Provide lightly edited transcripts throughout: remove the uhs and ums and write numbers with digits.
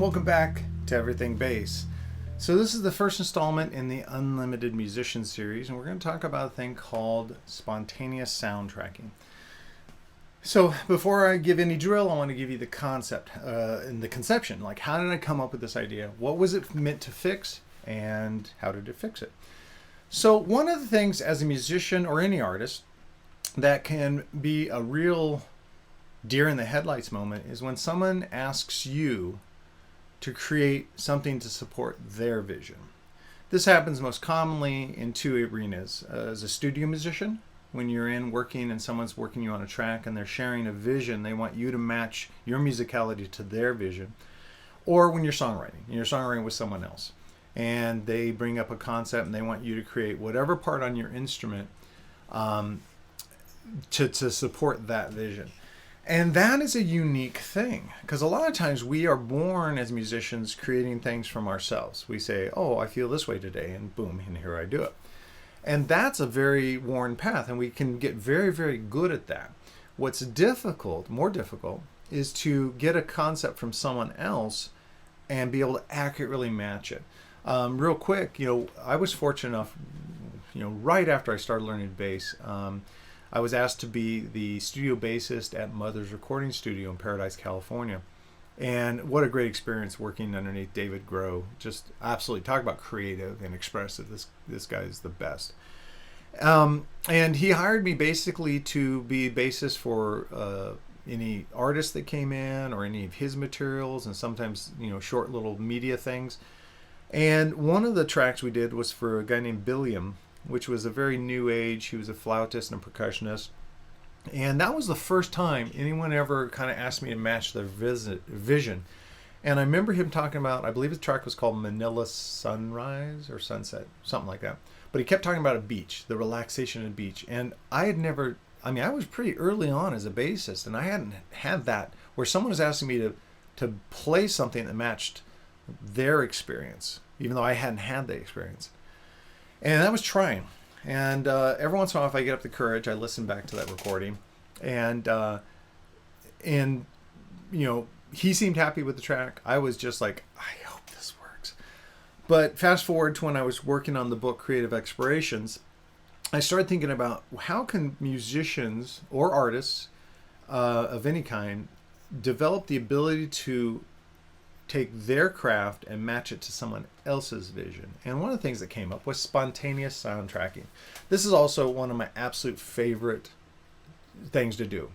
and welcome back to Everything Bass. So this is the first installment in the Unlimited Musician series, and we're going to talk about a thing called spontaneous sound tracking. So before I give any drill, I want to give you the concept and the conception. Like, how did I come up with this idea? What was it meant to fix, and how did it fix it? So one of the things as a musician or any artist that can be a real deer in the headlights moment is when someone asks you to create something to support their vision. This happens most commonly in two arenas. As a studio musician, when you're in working and someone's working you on a track and they're sharing a vision, they want you to match your musicality to their vision. Or when you're songwriting, and you're songwriting with someone else, and they bring up a concept and they want you to create whatever part on your instrument to support that vision. And that is a unique thing, because a lot of times we are born as musicians creating things from ourselves. We say, oh, I feel this way today, and boom, and here I do it. And that's a very worn path, and we can get very, very good at that. What's more difficult, is to get a concept from someone else and be able to accurately match it. Real quick, I was fortunate enough, right after I started learning bass, I was asked to be the studio bassist at Mother's Recording Studio in Paradise, California. And what a great experience working underneath David Groh. Just absolutely, talk about creative and expressive. This guy is the best. And he hired me basically to be bassist for any artist that came in or any of his materials, and sometimes, short little media things. And one of the tracks we did was for a guy named Billiam, which was a very new age. He was a flautist and a percussionist. And that was the first time anyone ever kind of asked me to match their vision. And I remember him talking about, I believe the track was called Manila Sunrise or Sunset, something like that. But he kept talking about a beach, the relaxation of the beach. And I was pretty early on as a bassist, and I hadn't had that where someone was asking me to play something that matched their experience, even though I hadn't had the experience. And I was trying. And every once in a while, if I get up the courage, I listen back to that recording. And he seemed happy with the track. I was just like, I hope this works. But fast forward to when I was working on the book Creative Explorations, I started thinking about how can musicians or artists of any kind develop the ability to take their craft and match it to someone else's vision. And one of the things that came up was spontaneous sound tracking. This is also one of my absolute favorite things to do.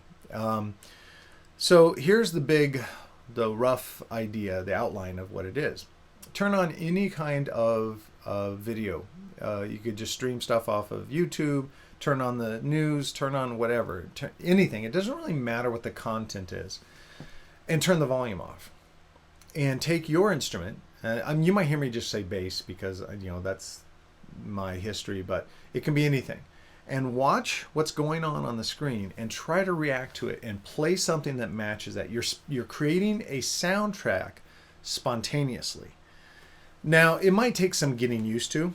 So here's the rough idea, the outline of what it is. Turn on any kind of video. You could just stream stuff off of YouTube, turn on the news, turn on whatever, anything. It doesn't really matter what the content is. And turn the volume off. And take your instrument. You might hear me just say bass because that's my history, but it can be anything. And watch what's going on the screen and try to react to it and play something that matches that. You're creating a soundtrack spontaneously. Now, it might take some getting used to,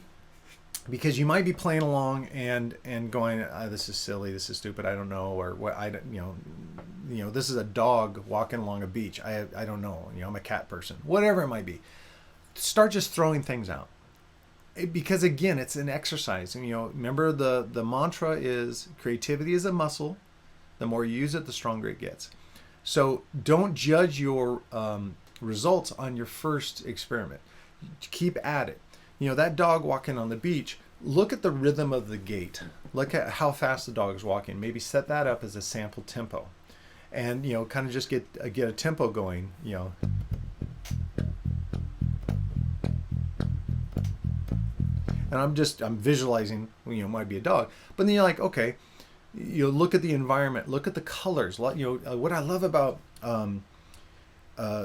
because you might be playing along and going, this is silly, this is stupid, I don't know, or what this is a dog walking along a beach. I don't know. I'm a cat person. Whatever it might be. Start just throwing things out. Because again, it's an exercise. And, remember the mantra is creativity is a muscle. The more you use it, the stronger it gets. So don't judge your results on your first experiment. Keep at it. That dog walking on the beach, look at the rhythm of the gait. Look at how fast the dog is walking. Maybe set that up as a sample tempo. And, kind of just get a tempo going, And I'm visualizing, might be a dog. But then you're like, okay, look at the environment, look at the colors. What I love about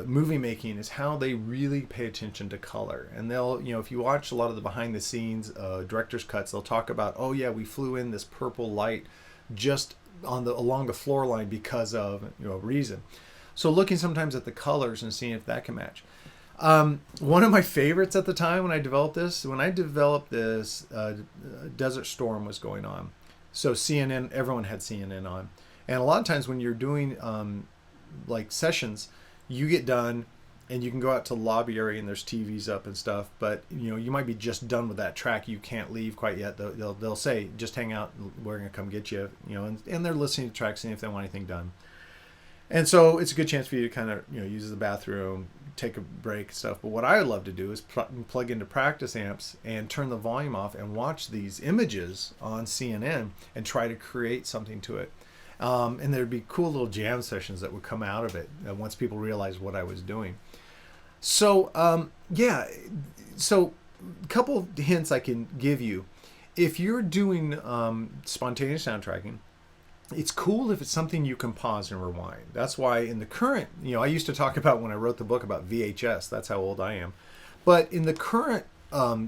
movie making is how they really pay attention to color. And they'll, if you watch a lot of the behind the scenes director's cuts, they'll talk about, oh yeah, we flew in this purple light just along the floor line because of reason. So looking sometimes at the colors and seeing if that can match. One of my favorites at the time when I developed this, Desert Storm was going on. So CNN, everyone had CNN on. And a lot of times when you're doing like sessions, you get done and you can go out to the lobby area and there's TVs up and stuff, but you might be just done with that track. You can't leave quite yet. They'll say, just hang out, we're going to come get you, and they're listening to tracks, seeing if they want anything done. And so it's a good chance for you to kind of, use the bathroom, take a break and stuff. But what I love to do is plug into practice amps and turn the volume off and watch these images on CNN and try to create something to it. And there'd be cool little jam sessions that would come out of it once people realized what I was doing. So, so a couple of hints I can give you. If you're doing spontaneous soundtracking, it's cool if it's something you can pause and rewind. That's why in the current, I used to talk about when I wrote the book about VHS. That's how old I am. But in the current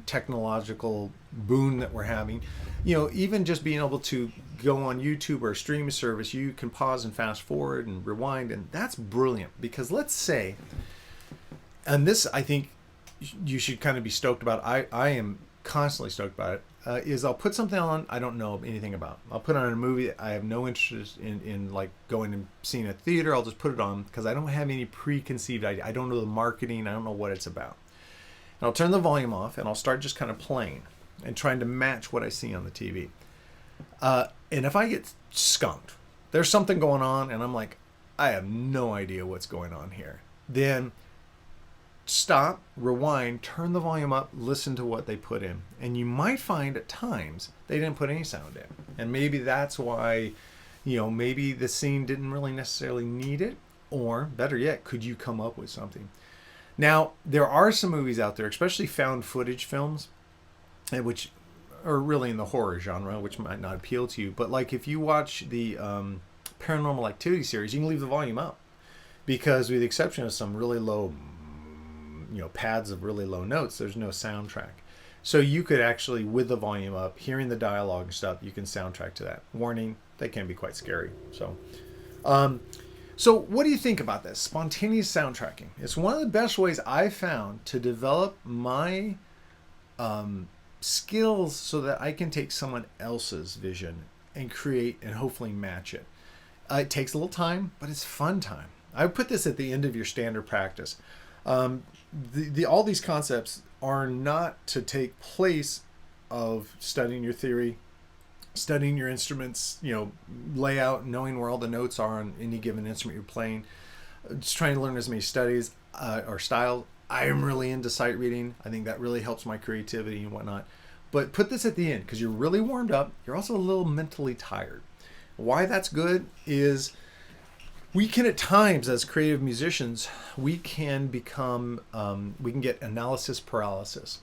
technological boon that we're having, even just being able to go on YouTube or a streaming service, you can pause and fast forward and rewind. And that's brilliant because let's say, and this I think you should kind of be stoked about. I am constantly stoked about it. Is I'll put something on I don't know anything about. I'll put on a movie that I have no interest in like going and seeing a theater. I'll just put it on because I don't have any preconceived idea. I don't know the marketing. I don't know what it's about. And I'll turn the volume off and I'll start just kind of playing and trying to match what I see on the TV. And if I get skunked, there's something going on and I'm like, I have no idea what's going on here. Then stop, rewind, turn the volume up, listen to what they put in. And you might find at times they didn't put any sound in. And maybe that's why, maybe the scene didn't really necessarily need it. Or better yet, could you come up with something? Now, there are some movies out there, especially found footage films, which are really in the horror genre, which might not appeal to you. But like if you watch the Paranormal Activity series, you can leave the volume up. Because with the exception of some really low pads of really low notes, there's no soundtrack. So you could actually, with the volume up, hearing the dialogue and stuff, you can soundtrack to that. Warning, they can be quite scary. So what do you think about this? Spontaneous soundtracking. It's one of the best ways I've found to develop my skills so that I can take someone else's vision and create and hopefully match it. It takes a little time, but it's fun time. I would put this at the end of your standard practice. All these concepts are not to take place of studying your theory, studying your instruments, layout, knowing where all the notes are on any given instrument you're playing, just trying to learn as many studies or style. I am really into sight reading. I think that really helps my creativity and whatnot. But put this at the end because you're really warmed up. You're also a little mentally tired. Why that's good is we can at times as creative musicians, we can become, we can get analysis paralysis.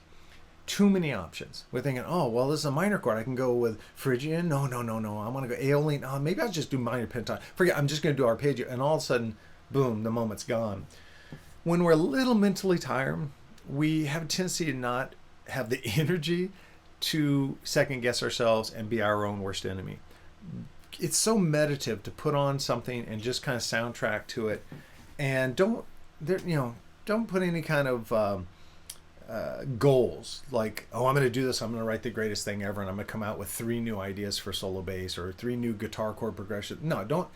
Too many options. We're thinking, oh, well, this is a minor chord. I can go with Phrygian. No. I want to go Aeolian. Oh, maybe I'll just do minor pentatonic. Forget, I'm just going to do arpeggio. And all of a sudden, boom, the moment's gone. When we're a little mentally tired, we have a tendency to not have the energy to second guess ourselves and be our own worst enemy. It's so meditative to put on something and just kind of soundtrack to it, and don't put any kind of goals like, oh, I'm going to do this. I'm going to write the greatest thing ever, and I'm going to come out with 3 new ideas for solo bass or 3 new guitar chord progressions. No,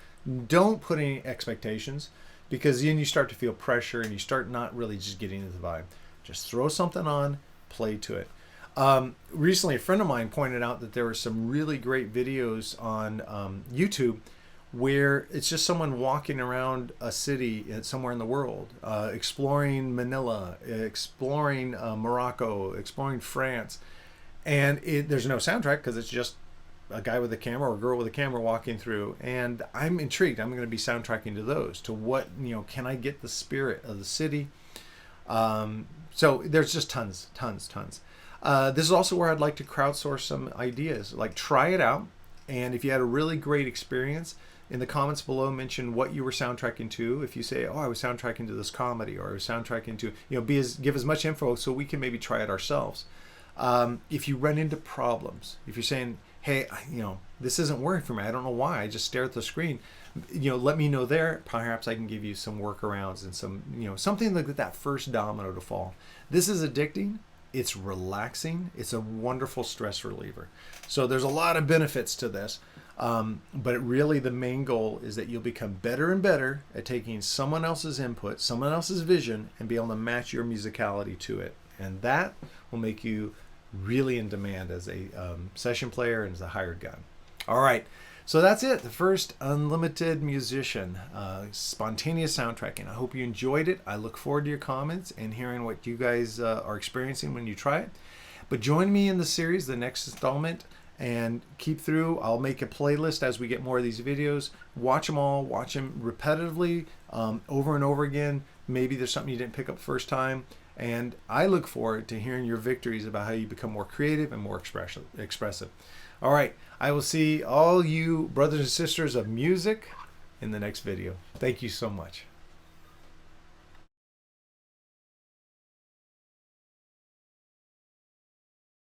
don't put any expectations, because then you start to feel pressure and you start not really just getting into the vibe. Just throw something on, play to it. Recently, a friend of mine pointed out that there were some really great videos on YouTube where it's just someone walking around a city somewhere in the world, exploring Manila, exploring Morocco, exploring France. And there's no soundtrack because it's just a guy with a camera or a girl with a camera walking through. And I'm intrigued. I'm going to be soundtracking to those, to what, can I get the spirit of the city? So there's just tons. This is also where I'd like to crowdsource some ideas. Like, try it out, and if you had a really great experience, in the comments below, mention what you were soundtracking to. If you say, oh, I was soundtracking to this comedy, or I was soundtracking to, give as much info so we can maybe try it ourselves. If you run into problems, if you're saying, hey, this isn't working for me, I don't know why, I just stare at the screen, let me know there. Perhaps I can give you some workarounds and some, something like that first domino to fall. This is addicting. It's relaxing. It's a wonderful stress reliever. So there's a lot of benefits to this. But really, the main goal is that you'll become better and better at taking someone else's input, someone else's vision, and be able to match your musicality to it. And that will make you really in demand as a session player and as a hired gun. All right. So that's it. The first unlimited musician, spontaneous soundtracking. I hope you enjoyed it. I look forward to your comments and hearing what you guys are experiencing when you try it. But join me in the series, the next installment, and keep through. I'll make a playlist as we get more of these videos. Watch them all. Watch them repetitively, over and over again. Maybe there's something you didn't pick up first time. And I look forward to hearing your victories about how you become more creative and more expressive. All right. I will see all you brothers and sisters of music in the next video. Thank you so much.